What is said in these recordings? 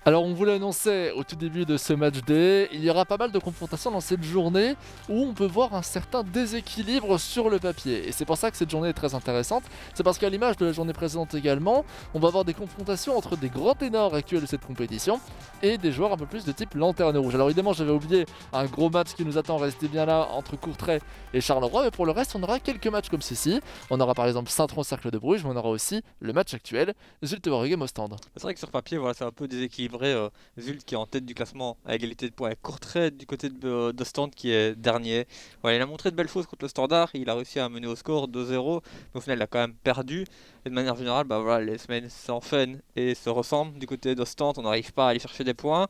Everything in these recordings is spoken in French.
Alors on vous l'annonçait au tout début de ce match day, il y aura pas mal de confrontations dans cette journée où on peut voir un certain déséquilibre sur le papier. Et c'est pour ça que cette journée est très intéressante. C'est parce qu'à l'image de la journée précédente également, on va avoir des confrontations entre des grands ténors actuels de cette compétition et des joueurs un peu plus de type lanterne rouge. Alors évidemment j'avais oublié un gros match qui nous attend, restez bien là, entre Courtrai et Charleroi, mais pour le reste on aura quelques matchs comme ceci. On aura par exemple Saint-Tron-Cercle de Bruges, mais on aura aussi le match actuel, Zulte Waregem Ostende. C'est vrai que sur papier, voilà, c'est un peu déséquilibré. Zult qui est en tête du classement à égalité de points avec Courtrai du côté d'Ostende qui est dernier. Voilà, il a montré de belles choses contre le Standard, il a réussi à mener au score 2-0, mais au final il a quand même perdu. Et de manière générale, bah, voilà, les semaines s'enchaînent et se ressemblent. Du côté d'Ostende, on n'arrive pas à aller chercher des points.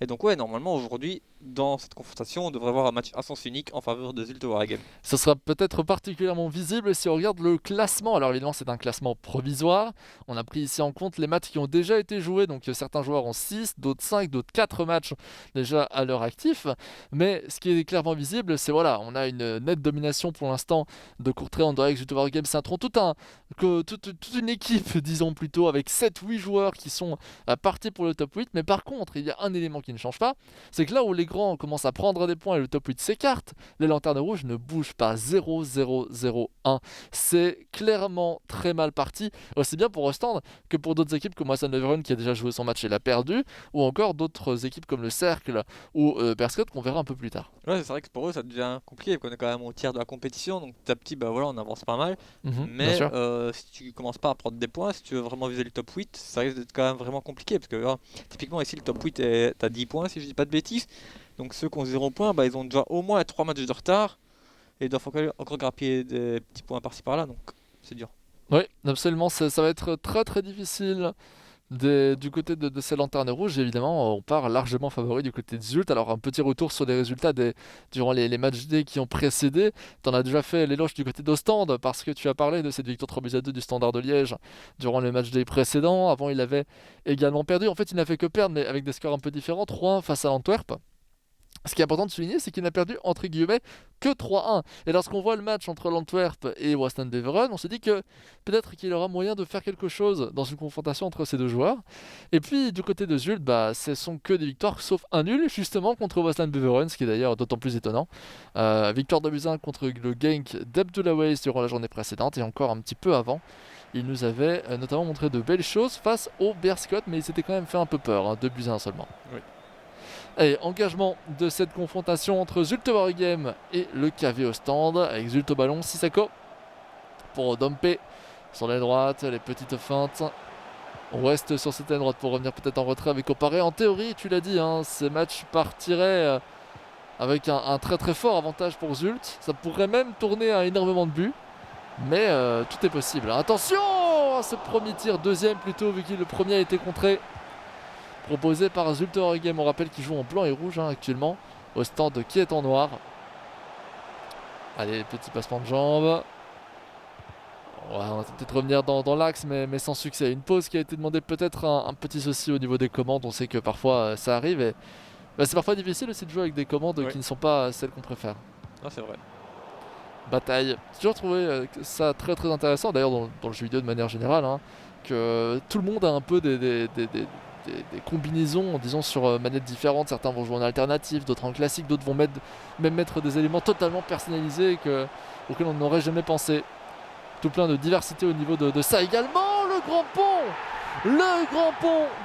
Et donc ouais, normalement aujourd'hui, dans cette confrontation, on devrait avoir un match à sens unique en faveur de Zulte Waregem. Ce sera peut-être particulièrement visible si on regarde le classement. Alors évidemment c'est un classement provisoire. On a pris ici en compte les matchs qui ont déjà été joués. Donc certains joueurs ont 6, d'autres 5, d'autres 4 matchs déjà à leur actif. Mais ce qui est clairement visible, c'est voilà, on a une nette domination pour l'instant de Courtrai, Anderlecht, Zulte Waregem, Saint-Tron. Toute une équipe, disons plutôt, avec 7-8 joueurs qui sont partis pour le top 8. Mais par contre, il y a un élément qui ne change pas. C'est que là où les grands commencent à prendre des points et le top 8 s'écarte, les lanternes rouges ne bougent pas. 0-0-0-1. C'est clairement très mal parti, aussi bien pour Ostende que pour d'autres équipes comme Wasson Leveren qui a déjà joué son match et l'a perdu, ou encore d'autres équipes comme le Cercle ou Berscott qu'on verra un peu plus tard. Ouais, c'est vrai que pour eux ça devient compliqué, qu'on est quand même au tiers de la compétition, donc petit à petit, bah voilà, on avance pas mal. Bien Mais sûr. si tu commences pas à prendre des points, si tu veux vraiment viser le top 8, ça risque d'être quand même vraiment compliqué. Parce que typiquement ici, le top 8 est à 10 points, si je dis pas de bêtises. Donc ceux qui ont 0 points, bah, ils ont déjà au moins 3 matchs de retard. Et ils doivent encore grappiller des petits points par-ci par-là, donc c'est dur. Oui, absolument, ça va être très très difficile. Du côté de ces lanternes rouges, évidemment, on part largement favori du côté de Zult. Alors, un petit retour sur les résultats durant les matchs D qui ont précédé. Tu en as déjà fait l'éloge du côté d'Ostende parce que tu as parlé de cette victoire 3-2 du Standard de Liège durant les matchs D précédents. Avant, il avait également perdu. En fait, il n'a fait que perdre, mais avec des scores un peu différents. 3-1 face à l'Antwerp. Ce qui est important de souligner, c'est qu'il n'a perdu entre guillemets que 3-1. Et lorsqu'on voit le match entre l'Antwerp et Waston Beveren, on se dit que peut-être qu'il aura moyen de faire quelque chose dans une confrontation entre ces deux joueurs. Et puis du côté de Zult, bah, ce sont que des victoires, sauf un nul, justement contre Waston Beveren, ce qui est d'ailleurs d'autant plus étonnant. Victoire de Buzyn contre le Genk d'Abdoulaye durant la journée précédente, et encore un petit peu avant. Il nous avait notamment montré de belles choses face au Berscott, mais il s'était quand même fait un peu peur, 2-1 seulement. Oui. Allez, engagement de cette confrontation entre Zulte Waregem et le KV Ostende avec Zulte au ballon, Sissako pour Dompe sur la droite, les petites feintes. On reste sur cette ligne droite pour revenir peut-être en retrait avec Oparé. En théorie, tu l'as dit, ces matchs partiraient avec un très très fort avantage pour Zulte. Ça pourrait même tourner à énormément de buts, mais tout est possible. Attention à ce premier tir, deuxième plutôt, vu que le premier a été contré. Proposé par Zulte Waregem, on rappelle qu'il joue en blanc et rouge actuellement, au stand qui est en noir. Allez, petit passement de jambes. Ouais, on va peut-être revenir dans l'axe, mais sans succès. Une pause qui a été demandée, peut-être un petit souci au niveau des commandes. On sait que parfois ça arrive et bah, c'est parfois difficile aussi de jouer avec des commandes qui ne sont pas celles qu'on préfère. Ah, c'est vrai. Bataille. J'ai toujours trouvé ça très très intéressant, d'ailleurs dans le jeu vidéo de manière générale, que tout le monde a un peu des combinaisons, disons, sur manettes différentes. Certains vont jouer en alternative, d'autres en classique, d'autres vont même mettre des éléments totalement personnalisés auxquels on n'aurait jamais pensé. Tout plein de diversité au niveau de ça également. Le grand pont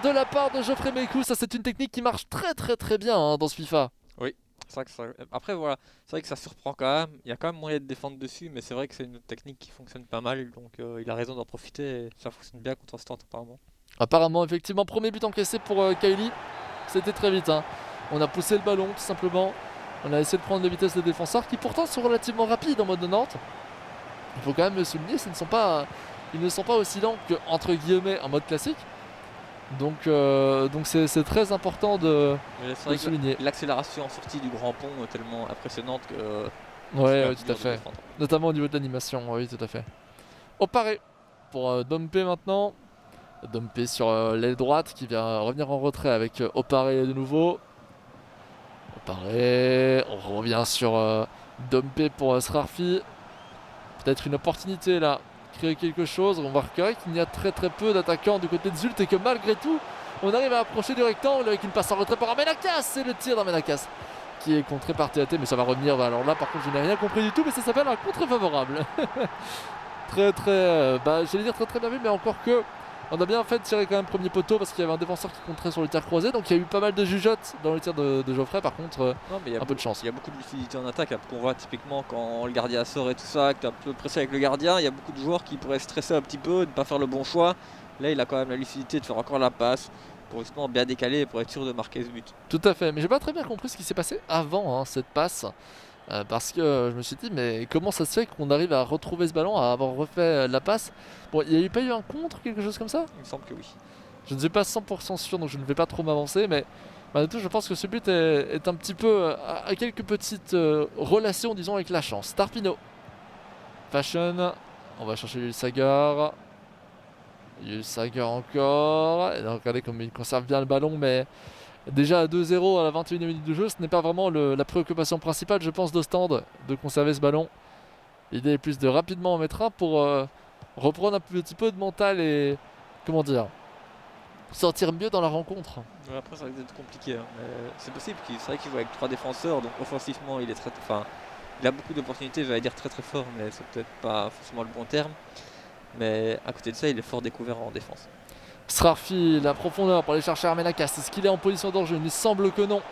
de la part de Geoffrey Mekou. Ça, c'est une technique qui marche très très très bien dans ce FIFA. Oui. C'est vrai que après voilà, c'est vrai que ça surprend quand même. Il y a quand même moyen de défendre dessus, mais c'est vrai que c'est une technique qui fonctionne pas mal, donc il a raison d'en profiter et ça fonctionne bien contre Ostende apparemment. Apparemment, effectivement, premier but encaissé pour Kylie. C'était très vite. On a poussé le ballon tout simplement. On a essayé de prendre les vitesses des défenseurs qui pourtant sont relativement rapides en mode de Nantes. Il faut quand même le souligner, ils ne sont pas aussi lents que entre guillemets en mode classique. Donc c'est très important de le souligner. L'accélération en sortie du grand pont est tellement impressionnante que ouais, tout à fait. Notamment au niveau de l'animation, oui, tout à fait. Oparé pour Dompe maintenant. Dompe sur l'aile droite qui vient revenir en retrait avec Oparé de nouveau. Oparé, on revient sur Dompe pour Srarfi. Peut-être une opportunité là, créer quelque chose. On va remarquer qu'il y a très très peu d'attaquants du côté de Zult et que malgré tout, On arrive à approcher du rectangle avec une passe en retrait par Armenakas. C'est le tir d'Armenakas qui est contré par TAT, mais ça va revenir. Alors là, par contre, je n'ai rien compris du tout, mais ça s'appelle un contre favorable. J'allais dire très très bien vu, mais encore que on a bien fait de tirer quand même premier poteau parce qu'il y avait un défenseur qui contrait sur le tir croisé, donc il y a eu pas mal de jugeotes dans le tir de Geoffrey. Par contre, Non, mais un peu de chance. il y a beaucoup de lucidité en attaque. On voit typiquement quand le gardien sort et tout ça, que tu as un peu pressé avec le gardien, il y a beaucoup de joueurs qui pourraient stresser un petit peu, ne pas faire le bon choix. Là, il a quand même la lucidité de faire encore la passe pour justement bien décaler et pour être sûr de marquer ce but. Tout à fait, mais j'ai pas très bien compris ce qui s'est passé avant cette passe. Parce que je me suis dit, mais comment ça se fait qu'on arrive à retrouver ce ballon, à avoir refait la passe. Bon, il n'y a pas eu un contre, quelque chose comme ça? Il me semble que oui. Je ne suis pas 100% sûr, donc je ne vais pas trop m'avancer, mais malgré tout, je pense que ce but est un petit peu à quelques petites relations, disons, avec la chance. Tarpino, Fashion, on va chercher Yul Sagar. Yul Sagar encore. Et donc, regardez comme il conserve bien le ballon, mais déjà à 2-0 à la 21e minute de jeu, ce n'est pas vraiment la préoccupation principale, je pense, d'Ostende de conserver ce ballon. L'idée est plus de rapidement en mettre un pour reprendre un petit peu de mental et, comment dire, sortir mieux dans la rencontre. Ouais, après, ça risque d'être compliqué, hein, mais c'est possible. C'est vrai qu'il joue avec 3 défenseurs, donc offensivement, il est il a beaucoup d'opportunités, j'allais dire très très fort, mais c'est peut-être pas forcément le bon terme. Mais à côté de ça, il est fort découvert en défense. Srarfi, la profondeur pour aller chercher Armenakas. Est-ce qu'il est en position d'enjeu? Il semble que non.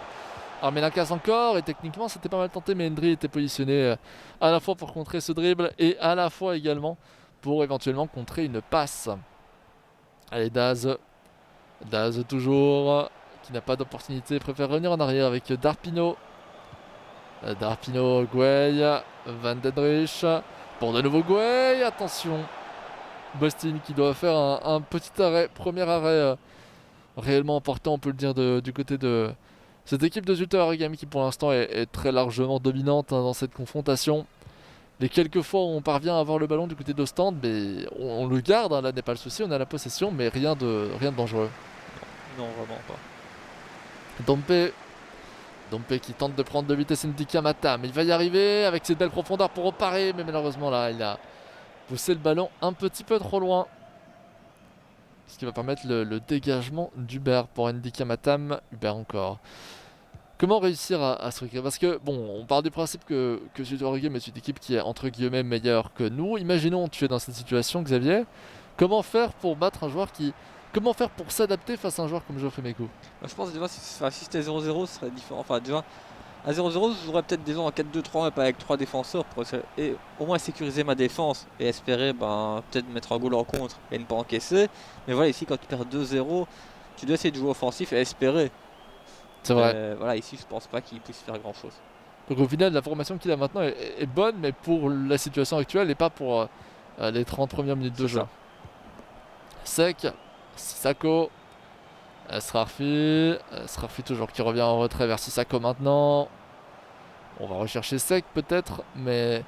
Armenakas encore, et techniquement c'était pas mal tenté, mais Hendry était positionné à la fois pour contrer ce dribble et à la fois également pour éventuellement contrer une passe. Allez, Daz. Daz toujours, qui n'a pas d'opportunité, préfère revenir en arrière avec Darpino. Darpino, Gueye, Van Den Rich. Pour de nouveau Gueye, attention. Bostin qui doit faire un petit arrêt, premier arrêt réellement important, on peut le dire, du côté de cette équipe de Zulte Waregem qui pour l'instant est très largement dominante dans cette confrontation. Les quelques fois où on parvient à avoir le ballon du côté d'Ostende, mais on le garde, là n'est pas le souci, on a la possession, mais rien de dangereux. Non, vraiment pas. Dompe qui tente de prendre de vitesse Ndika Matam, il va y arriver avec cette belle profondeur pour reparer, mais malheureusement là il a poussé le ballon un petit peu trop loin. Ce qui va permettre le dégagement d'Hubert pour Ndika Matam. Hubert encore. Comment réussir à se recréer? Parce que, bon, on part du principe que Zulte Waregem est une équipe qui est entre guillemets meilleure que nous. Imaginons tu es dans cette situation, Xavier. Comment faire pour battre un joueur qui... Comment faire pour s'adapter face à un joueur comme Geoffrey Meko? Je pense déjà si c'était 0-0, ce serait différent. Enfin, déjà, à 0-0, je jouerais peut-être déjà en 4-2-3 et pas avec 3 défenseurs pour et au moins sécuriser ma défense et espérer peut-être mettre un goal en contre et ne pas encaisser. Mais voilà, ici, quand tu perds 2-0, tu dois essayer de jouer offensif et espérer. C'est vrai. Voilà, ici, je pense pas qu'il puisse faire grand-chose. Donc au final, la formation qu'il a maintenant est bonne, mais pour la situation actuelle et pas pour les 30 premières minutes de jeu. Sec, Sissako, Srarfi toujours qui revient en retrait vers Sissako maintenant. On va rechercher Sec peut-être, mais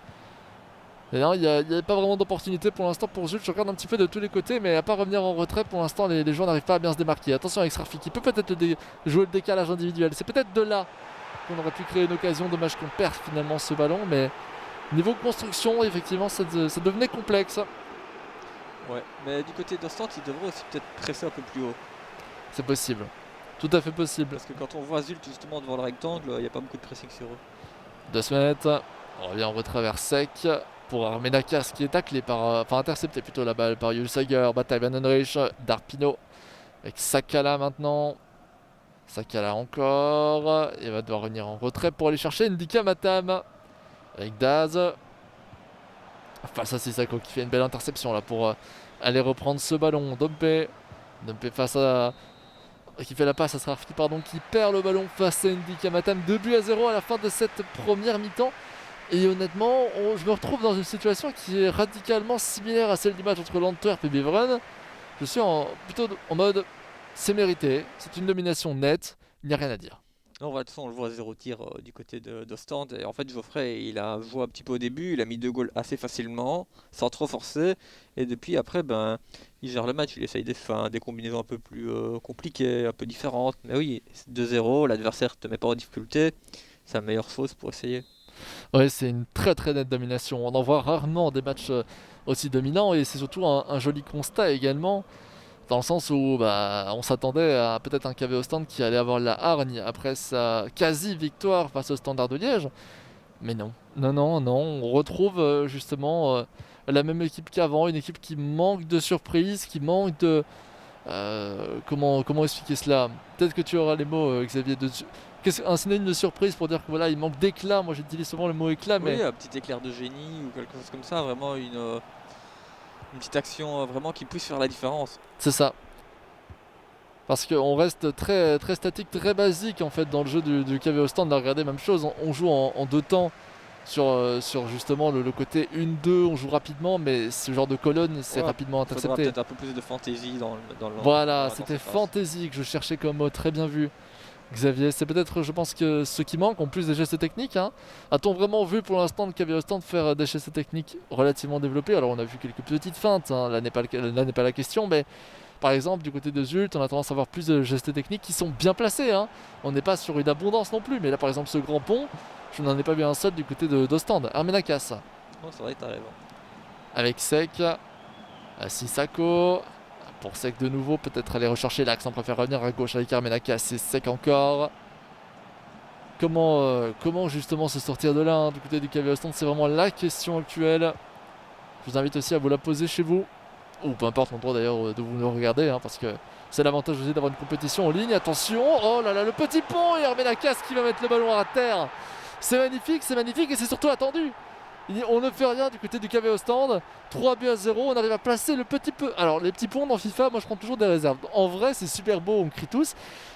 non, il n'y a pas vraiment d'opportunité pour l'instant pour Zulte. Je regarde un petit peu de tous les côtés, mais à part revenir en retrait, pour l'instant les joueurs n'arrivent pas à bien se démarquer. Attention avec Srarfi qui peut peut-être jouer le décalage individuel. C'est peut-être de là qu'on aurait pu créer une occasion. Dommage qu'on perde finalement ce ballon, mais niveau construction, effectivement, ça devenait complexe. Ouais, mais du côté d'Ostende, il devrait aussi peut-être presser un peu plus haut. C'est possible, tout à fait possible. Parce que quand on voit Zulte justement devant le rectangle, il n'y a pas beaucoup de pressing sur eux. 2 mètres, on revient en retrait vers Sec pour Armenakas qui est taclé intercepté plutôt la balle par Yul Sagar, bataille Van Den Rich, Darpino avec Sakala maintenant. Sakala encore, il va devoir revenir en retrait pour aller chercher Ndika Matam avec Daz. Face à Sissako qui fait une belle interception là pour aller reprendre ce ballon. Dompe face à... qui fait la passe à Srarfi, qui perd le ballon face à Ndika Matam. 2-0 à la fin de cette première mi-temps. Et honnêtement, je me retrouve dans une situation qui est radicalement similaire à celle du match entre l'Antwerp et Beveren. Je suis plutôt en mode c'est mérité, c'est une domination nette, il n'y a rien à dire. Non, de toute façon, on le voit 0 tir du côté d'Ostende. Et en fait, Geoffrey, il a joué un petit peu au début, il a mis 2 goals assez facilement, sans trop forcer. Et depuis, après, il gère le match, il essaye des combinaisons un peu plus compliquées, un peu différentes. Mais oui, 2-0, l'adversaire ne te met pas en difficulté, c'est la meilleure chose pour essayer. Ouais, c'est une très très nette domination. On en voit rarement des matchs aussi dominants et c'est surtout un joli constat également Dans le sens où bah, on s'attendait à peut-être un KV Ostende qui allait avoir la hargne après sa quasi-victoire face au Standard de Liège. Mais non, non, non, non, on retrouve justement la même équipe qu'avant, une équipe qui manque de surprise, qui manque de... comment expliquer cela? Peut-être que tu auras les mots, Xavier, un synonyme de surprise pour dire que voilà, il manque d'éclat. Moi j'utilise souvent le mot éclat, mais Oui, un petit éclair de génie ou quelque chose comme ça, vraiment une petite action vraiment qui puisse faire la différence. c'est ça. Parce qu'on reste très, très statique, très basique en fait dans le jeu du KV au stand. Là, regardez, même chose, on joue en deux temps sur justement le côté 1-2, on joue rapidement, mais ce genre de colonne, c'est Ouais, rapidement il faudra intercepté. peut-être un peu plus de fantaisie dans Voilà, c'était l'interface. fantaisie que je cherchais comme mot, très bien vu. Xavier, c'est peut-être, je pense, que ce qui manque, en plus des gestes techniques. Hein. A-t-on vraiment vu pour l'instant le KV au stand faire des gestes techniques relativement développés? Alors, on a vu quelques petites feintes, hein, là n'est pas la question, mais par exemple, du côté de Zult, on a tendance à avoir plus de gestes techniques qui sont bien placés. Hein. On n'est pas sur une abondance non plus, mais là, par exemple, ce grand pont, je n'en ai pas vu un seul du côté d'Ostende. Armenakas, Non, c'est vrai, t'as raison. avec Sek, Sissako. Pour Sek de nouveau, peut-être aller rechercher l'axe, on préfère revenir à gauche avec Armenakas, c'est Sek encore. Comment justement se sortir de là hein, du côté du KV Ostende, c'est vraiment la question actuelle. Je vous invite aussi à vous la poser chez vous, ou peu importe l'endroit d'ailleurs de vous nous regarder, hein, parce que c'est l'avantage aussi d'avoir une compétition en ligne. Attention, oh là là, le petit pont et Armenakas qui va mettre le ballon à terre. C'est magnifique et c'est surtout attendu. On ne fait rien du côté du KV Ostende. 3 buts à 0, on arrive à placer le petit peu. Alors les petits ponts dans FIFA, moi je prends toujours des réserves. En vrai c'est super beau, on crie tous.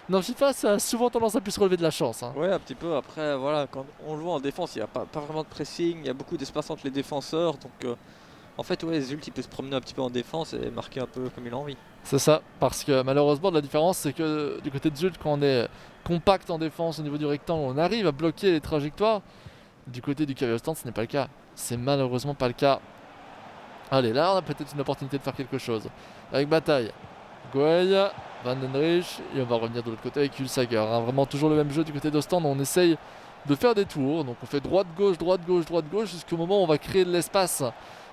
Dans FIFA ça a souvent tendance à plus relever de la chance. Hein. Ouais, un petit peu. Après, voilà, quand on joue en défense, il n'y a pas vraiment de pressing, il y a beaucoup d'espace entre les défenseurs. Donc, en fait, ouais, Zult, il peut se promener un petit peu en défense et marquer un peu comme il a envie. C'est ça, parce que malheureusement la différence c'est que du côté de Zult quand on est compact en défense au niveau du rectangle, on arrive à bloquer les trajectoires. Du côté du KV Ostende ce n'est pas le cas. C'est malheureusement pas le cas. Allez, là on a peut-être une opportunité de faire quelque chose. Avec bataille. Goey, Van den Rich, et on va revenir de l'autre côté avec Hulsager. Hein. Vraiment toujours le même jeu du côté d'Ostende. On essaye de faire des tours. Donc on fait droite-gauche, droite-gauche, droite-gauche, jusqu'au moment où on va créer de l'espace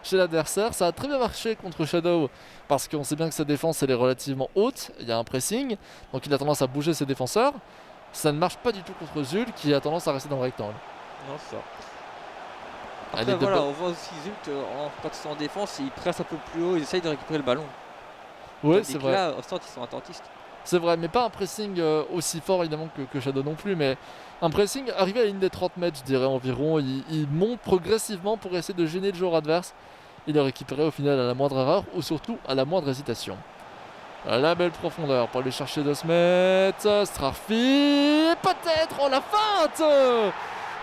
chez l'adversaire. Ça a très bien marché contre Shadow, parce qu'on sait bien que sa défense elle est relativement haute. Il y a un pressing, donc il a tendance à bouger ses défenseurs. Ça ne marche pas du tout contre Zul, qui a tendance à rester dans le rectangle. Non, c'est ça. Allez, Après, voilà, on voit aussi Zult, quand ils sont en défense, ils pressent un peu plus haut, ils essayent de récupérer le ballon. Ouais, Tandis c'est que vrai. là, au stade, ils sont attentistes. C'est vrai, mais pas un pressing aussi fort évidemment que Shadow non plus, mais un pressing arrivé à la ligne des 30 mètres, je dirais environ. Il monte progressivement pour essayer de gêner le joueur adverse et le récupérer au final à la moindre erreur ou surtout à la moindre hésitation. La belle profondeur pour aller chercher 2 mètres. Strarfi, peut-être, oh la feinte.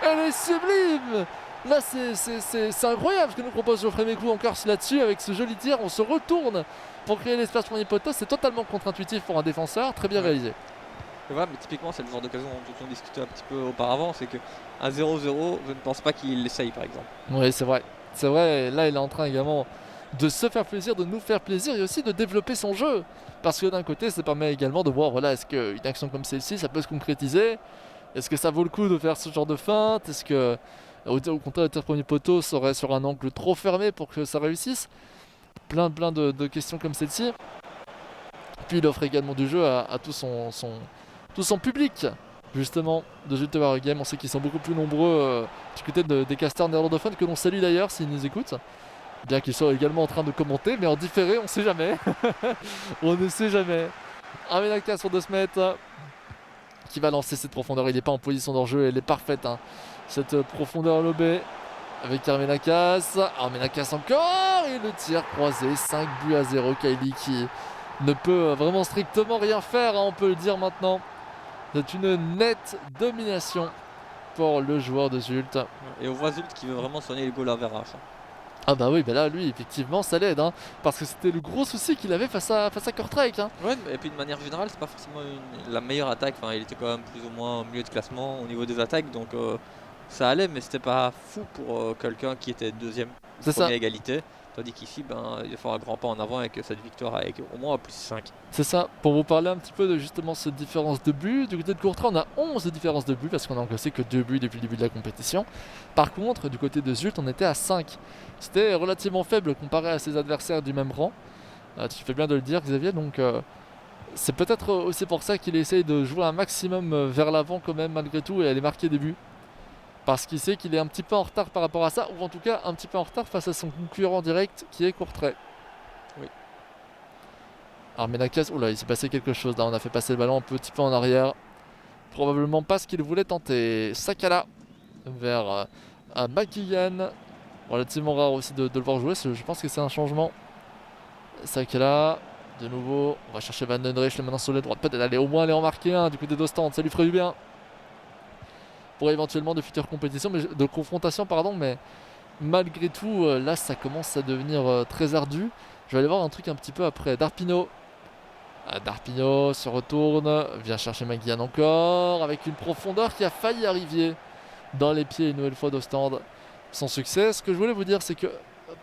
Elle est sublime. Là c'est incroyable ce que nous propose Geoffrey Mécou encore là-dessus avec ce joli tir. On se retourne pour créer l'espace premier poteau. C'est totalement contre-intuitif pour un défenseur, très bien Ouais. réalisé. Et voilà, mais typiquement, c'est le genre d'occasion dont on discutait un petit peu auparavant, c'est que un 0-0, je ne pense pas qu'il l'essaye par exemple. Oui, c'est vrai. C'est vrai, là il est en train également de se faire plaisir, de nous faire plaisir et aussi de développer son jeu. Parce que d'un côté, ça permet également de voir, voilà, est-ce qu'une action comme celle-ci, ça peut se concrétiser? Est-ce que ça vaut le coup de faire ce genre de feinte? Est-ce que, au contraire, le tir premier poteau serait sur un angle trop fermé pour que ça réussisse? Plein de questions comme celle-ci. Puis il offre également du jeu à tout son public, justement, de Zult Tower Game. On sait qu'ils sont beaucoup plus nombreux du côté des casters néerlandophones, que l'on salue d'ailleurs s'ils nous écoutent. Bien qu'ils soient également en train de commenter, mais en différé, on sait jamais. On ne sait jamais. Un Menaka sur 2 mètres qui va lancer cette profondeur. Il n'est pas en position d'enjeu, elle est parfaite. Hein. Cette profondeur lobée avec Armenakas. Armenakas encore et le tir croisé. 5 buts à 0. Kylie qui ne peut vraiment strictement rien faire, hein, on peut le dire maintenant. C'est une nette domination pour le joueur de Zult. Et on voit Zult qui veut vraiment soigner le goal average. Ah bah oui, bah là lui effectivement ça l'aide, hein, parce que c'était le gros souci qu'il avait face à Kortrijk. Hein. Ouais, et puis de manière générale, c'est pas forcément la meilleure attaque. Enfin, il était quand même plus ou moins au milieu de classement au niveau des attaques, donc ça allait, mais c'était pas fou pour quelqu'un qui était deuxième, C'est ça. première égalité. Tandis qu'ici, ben, il faut un grand pas en avant avec cette victoire avec au moins plus 5. C'est ça, pour vous parler un petit peu de justement cette différence de but, du côté de Courtrai on a 11 de différence de but parce qu'on a encaissé que 2 buts depuis le début de la compétition. Par contre, du côté de Zult, on était à 5. C'était relativement faible comparé à ses adversaires du même rang. Tu fais bien de le dire, Xavier, donc c'est peut-être aussi pour ça qu'il essaye de jouer un maximum vers l'avant quand même malgré tout et aller marquer des buts. Parce qu'il sait qu'il est un petit peu en retard par rapport à ça, ou en tout cas un petit peu en retard face à son concurrent direct qui est Courtrai. Oui. Alors Menakes, oula, il s'est passé quelque chose là, on a fait passer le ballon un petit peu en arrière. Probablement pas ce qu'il voulait tenter. Sakala vers McGuigan. Relativement rare aussi de le voir jouer, je pense que c'est un changement. Sakala, de nouveau, on va chercher Van Den Reich maintenant sur la droite. Peut-être aller au moins aller en marquer un du côté d'Ostende, ça lui ferait du bien. Pour éventuellement de futures compétitions, de confrontations, pardon, mais malgré tout, là ça commence à devenir très ardu. Je vais aller voir un truc un petit peu après. Darpino. Darpino se retourne, vient chercher McGuigan encore, avec une profondeur qui a failli arriver dans les pieds une nouvelle fois d'Ostende. Sans succès. Ce que je voulais vous dire, c'est que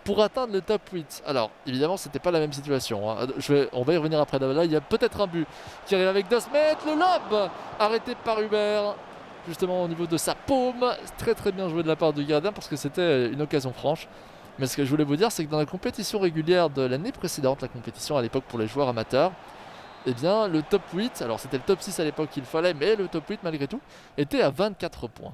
pour atteindre le top 8, alors évidemment c'était pas la même situation, hein. On va y revenir après. Là il y a peut-être un but qui arrive avec 2 mètres, le lob arrêté par Hubert justement au niveau de sa paume. Très très bien joué de la part du gardien parce que c'était une occasion franche. Mais ce que je voulais vous dire, c'est que dans la compétition régulière de l'année précédente, la compétition à l'époque pour les joueurs amateurs, eh bien le top 8, alors c'était le top 6 à l'époque qu'il fallait, mais le top 8 malgré tout était à 24 points.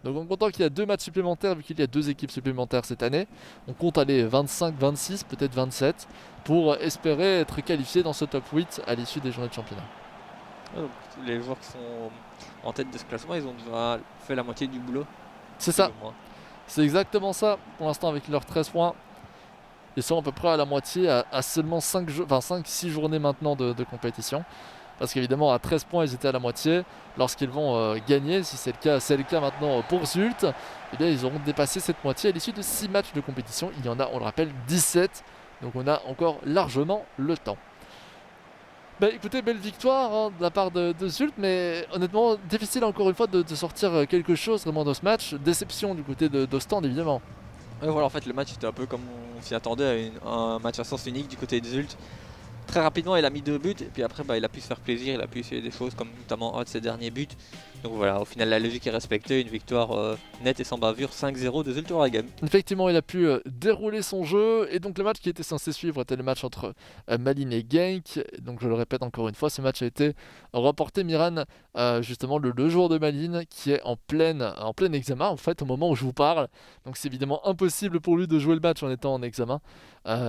Donc en comptant qu'il y a 2 matchs supplémentaires, vu qu'il y a 2 équipes supplémentaires cette année, on compte aller 25, 26, peut-être 27, pour espérer être qualifié dans ce top 8 à l'issue des journées de championnat. Donc, les joueurs qui sont en tête de ce classement, ils ont déjà fait la moitié du boulot. C'est ça, c'est exactement ça pour l'instant avec leurs 13 points. Ils sont à peu près à la moitié, à seulement 5-6 journées maintenant de compétition. Parce qu'évidemment à 13 points ils étaient à la moitié. Lorsqu'ils vont gagner, si c'est le cas maintenant pour Zult, eh bien ils auront dépassé cette moitié à l'issue de 6 matchs de compétition. Il y en a, on le rappelle, 17. Donc on a encore largement le temps. Bah écoutez, belle victoire hein, de la part de Zult, mais honnêtement difficile encore une fois de sortir quelque chose vraiment dans ce match. Déception du côté d'Ostende évidemment. Ouais, voilà, en fait le match était un peu comme on s'y attendait, à un match à sens unique du côté de Zult. Très rapidement il a mis 2 buts et puis après il a pu se faire plaisir, il a pu essayer des choses comme notamment un de ses derniers buts. Donc voilà, au final la logique est respectée, une victoire nette et sans bavure, 5-0 de Zulte Waregem. Effectivement il a pu dérouler son jeu et donc le match qui était censé suivre était le match entre Malines et Genk. Donc je le répète encore une fois, ce match a été reporté Miran justement le jour de Malines qui est en plein examen en fait au moment où je vous parle. Donc c'est évidemment impossible pour lui de jouer le match en étant en examen.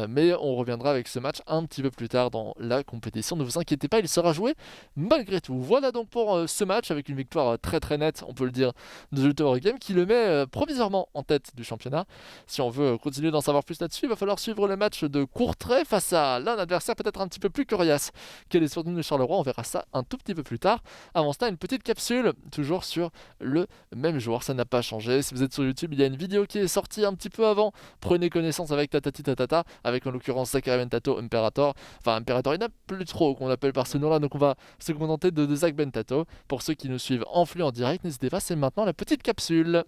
Mais on reviendra avec ce match un petit peu plus tard dans la compétition. Ne vous inquiétez pas, il sera joué malgré tout. Voilà donc pour ce match avec une victoire très très nette, on peut le dire, de Zulte Waregem qui le met provisoirement en tête du championnat. Si on veut continuer d'en savoir plus là-dessus, il va falloir suivre le match de Courtrai face à l'un adversaire peut-être un petit peu plus coriace qu'est les Sourdines de Charleroi. On verra ça un tout petit peu plus tard. Avant cela, une petite capsule, toujours sur le même joueur, ça n'a pas changé. Si vous êtes sur YouTube, il y a une vidéo qui est sortie un petit peu avant. Prenez connaissance avec Tatati Tatata, avec en l'occurrence Zachary Bentato Imperator. Enfin, Imperator, il n'y en a plus trop qu'on appelle par ce nom-là, donc on va se contenter de Zach Bentato. Pour ceux qui nous suivent en flux en direct, n'hésitez pas, c'est maintenant la petite capsule.